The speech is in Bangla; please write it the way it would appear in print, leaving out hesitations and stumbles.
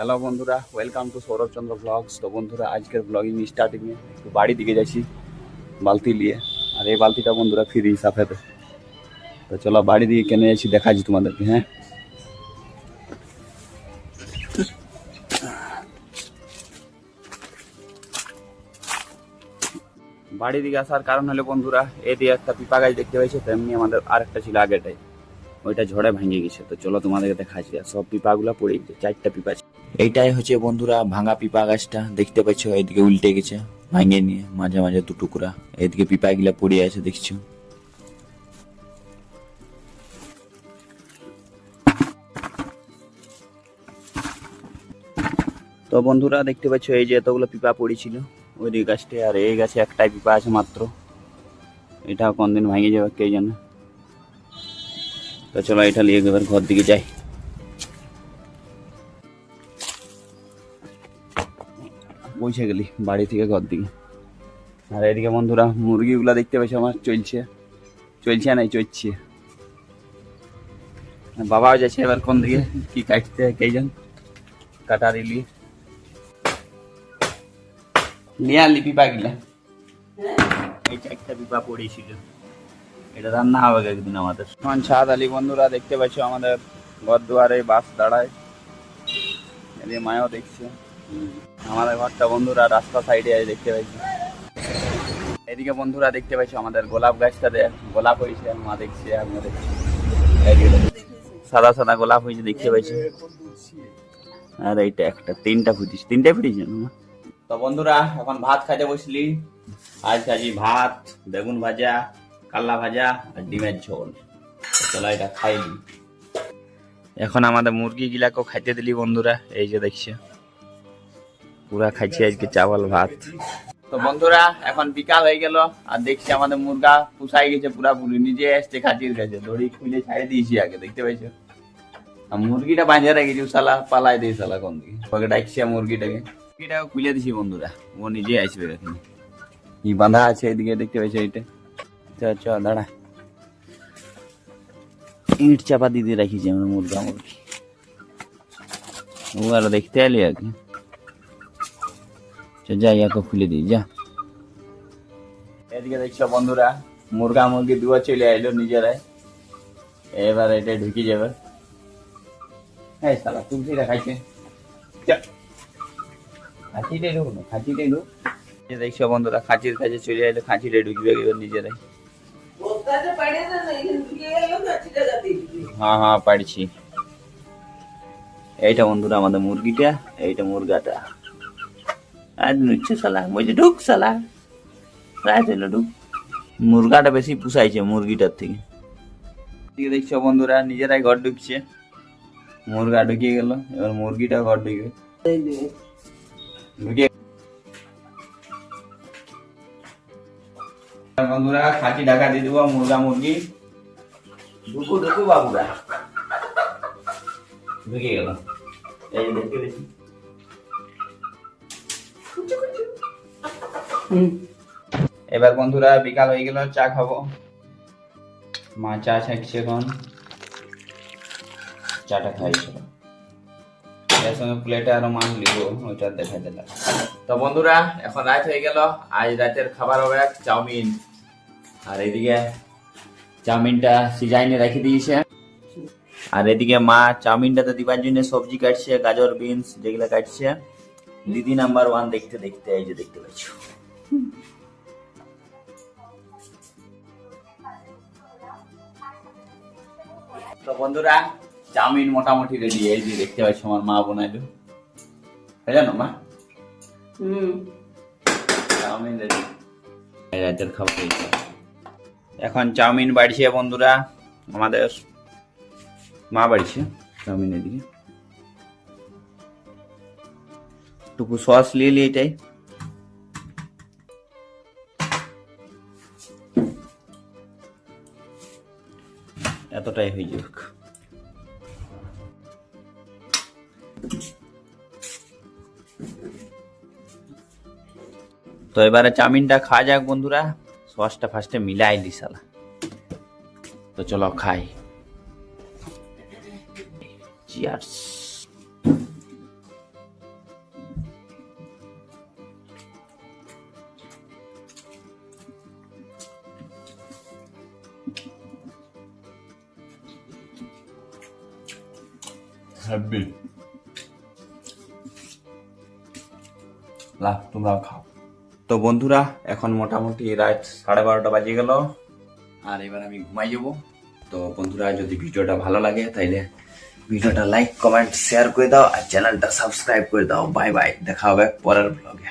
হ্যালো বন্ধুরা, welcome to Sourav Chandra blogs. তো বন্ধুরা, আজকের ব্লগিং স্টার্টিংয়ে একটু বাড়ি দিকে যাচ্ছি বালতি নিয়ে। আর এই বালতিটা বন্ধুরা ফ্রি সাফেতে। তো চলো বাড়ি দিকে কেনে যাচ্ছি, দেখাচ্ছি তোমাদেরকে। হ্যাঁ, বাড়ি দিকে আসার কারণ হলো বন্ধুরা, এদিকে একটা পিপা গাছ দেখতে পাইছো, তেমনি আমাদের আরেকটা ছিল আগেটাই, ওইটা ঝড়ে ভেঙে গেছে। তো চলো তোমাদেরকে দেখাচ্ছি। আর সব পিপাগুলো পড়ে গেছে, 4টা পিপা। এইটাই হচ্ছে বন্ধুরা ভাঙা পিপা গাছটা, দেখতে পাচ্ছ এইদিকে উল্টে গেছে, ভাঙে নিয়ে মাঝে মাঝে দু টুকরা। এইদিকে পিপা গুলা পড়ে আছে দেখছো। তো বন্ধুরা দেখতে পাচ্ছ এই যে এতগুলো পিপা পড়েছিল ওই দিকে গাছটা, আর এই গাছে একটাই পিপা আছে মাত্র। এটা কোনদিন ভাঙে যাবে কে জানে। তো চলো এটা নিয়ে এবার ঘর দিকে যাই। পৌঁছে গেলি বাড়ি থেকে ঘর দিকে। আর এদিকে বন্ধুরা মুরগিগুলা দেখতে পাচ্ছ আমার চলছে নাই চলছে। বাবাও যাচ্ছে এবার কোন দিকে কি কাটতে কে জান, কাটারি নিয়ে আনলি পিপা গিলা। এই 4টা পিপা পড়েছিল, এটা রান্না হবে একদিন আমাদের। এখন ছাদ আলি বন্ধুরা দেখতে পাচ্ছ আমাদের ঘর দুয়ারে বাস দাঁড়ায়, এদিকে মায়াও দেখছে। আমাদের ঘরটা বন্ধুরা রাস্তা সাইডে আছে দেখতে পাচ্ছি। এদিকে বন্ধুরা দেখতে পাচ্ছ আমাদের গোলাপ গাছটাতে গোলাপ হয়েছে, মা দেখছে আমিও দেখছি। সাদা সাদা গোলাপ হয়েছে দেখতে পাচ্ছি। আর এইটা একটা 3টা ফুটিস, 3টাই ফুটিছে না। তো বন্ধুরা এখন ভাত খাইতে বসলি। আজ খাচ্ছি ভাত, বেগুন ভাজা, কাল্লা ভাজা আর ডিমের ঝোল। চলো এটা খাইলি। এখন আমাদের মুরগি গিলাকেও খাইতে দিলি বন্ধুরা, এই যে দেখছে পুরা খাইছি আজকে চাওয়াল ভাত। তো বন্ধুরা এখন বিকাল হয়ে গেল, আর দেখছি আমাদের মুরগা পুষাই গেছে পুরাপুরি, নিজে এসছে খাঁচির কাছে, দড়ি খুলে ছাড়ে দিয়েছি আগে দেখতে পাইছো। আর মুরগিটা বাঁধে রেখেছি, শালা পালাই দিই শালা কোন দিকে, ওকে ডাকছি মুরগিটাকে খুলে দিছি বন্ধুরা, ও নিজে আসবে এখানে। কি বাঁধা আছে এদিকে দেখতে পাইছো এইটা। চ দাঁড়া, ইট চাপা দিয়ে রাখিছি আমরা মুরগি। ও আর দেখতে এলি আর কি, যা ইয়াকে খুলে দিই যা। এদিকে দেখছো বন্ধুরা মুরগি দুয়া চলে আইলো নিজেরাই, এবার এটা ঢুকি যাবে। এই শালা তুলসিটা খাইছে, খাঁচিটাই ঢুক না, খাঁচিটাই ঢুক। দেখছো বন্ধুরা খাঁচির কাছে চলে আইলো, খাঁচিটাই ঢুকবে এবার নিজেরাই। হ্যাঁ পারছি। এইটা বন্ধুরা আমাদের মুরগিটা, এইটা মুরগাটা। আর নিচ্ছে শালা, বলছে ঢুক শালা, প্রায় চলো ঢুক। মুরগাটা বেশি পুষাইছে মুরগিটার থেকে। দেখছো বন্ধুরা নিজেরাই ঘর ঢুকছে, মুরগা ঢুকিয়ে গেল, এবার মুরগিটা ঘর ঢুকবে। ঢুকিয়ে বন্ধুরা খাঁচি ঢাকা দিয়ে দেবো, মুরগি ঢুকু ঢুকু বাবুরা ঢুকে গেল। এই যে দেখতে দেখি এবার বন্ধুরা বিকাল হয়ে গেল, চা খাবো। মা চা ছাঁকছে এখন, চাটা খাইছিল। এর সঙ্গে প্লেটে আরো মান লিব, ওইটা দেখাই দিলাম। তো বন্ধুরা এখন রাত হয়ে গেল, আজ রাতের খাবার হবে চাউমিন। আর এদিকে চাউমিনটা সিজাইনে রেখে দিয়েছে, আর এদিকে মা চাউমিনটাতে দিবার জন্য সবজি কাটছে, গাজর বিনস যেগুলো কাটছে। দিদি নাম্বার 1 দেখতে দেখতে এই যে দেখতে পাচ্ছ। তো বন্ধুরা চাউমিন মোটামুটি রেডি, এই যে দেখতে পাচ্ছ আমার মা বানাইলো, জানো মা। চাউমিন রেডি, রাতের খাবার। এখন চাউমিন বাড়ছে বন্ধুরা, আমাদের মা বাড়ছে চাউমিন। এদিকে টুকু সস নিয়ে নিয়ে এটাই এতটাই হয়ে যাক। তো এবারে চাউমিনটা খাওয়া যাক বন্ধুরা, সসটা ফার্স্টে মিলাই দি শালা। তো চলো খাই, চিয়ার্স। হ্যাপি লাভ, তোমরাও খাও। তো বন্ধুরা, এখন মোটামুটি রাত 12:30 বাজে গেল, আর এবার আমি ঘুমাই যাবো। তো বন্ধুরা, যদি ভিডিওটা ভালো লাগে তাইলে ভিডিওটা লাইক, কমেন্ট, শেয়ার করে দাও, আর চ্যানেলটা সাবস্ক্রাইব করে দাও। বাই বাই, দেখা হবে পরের ব্লগে।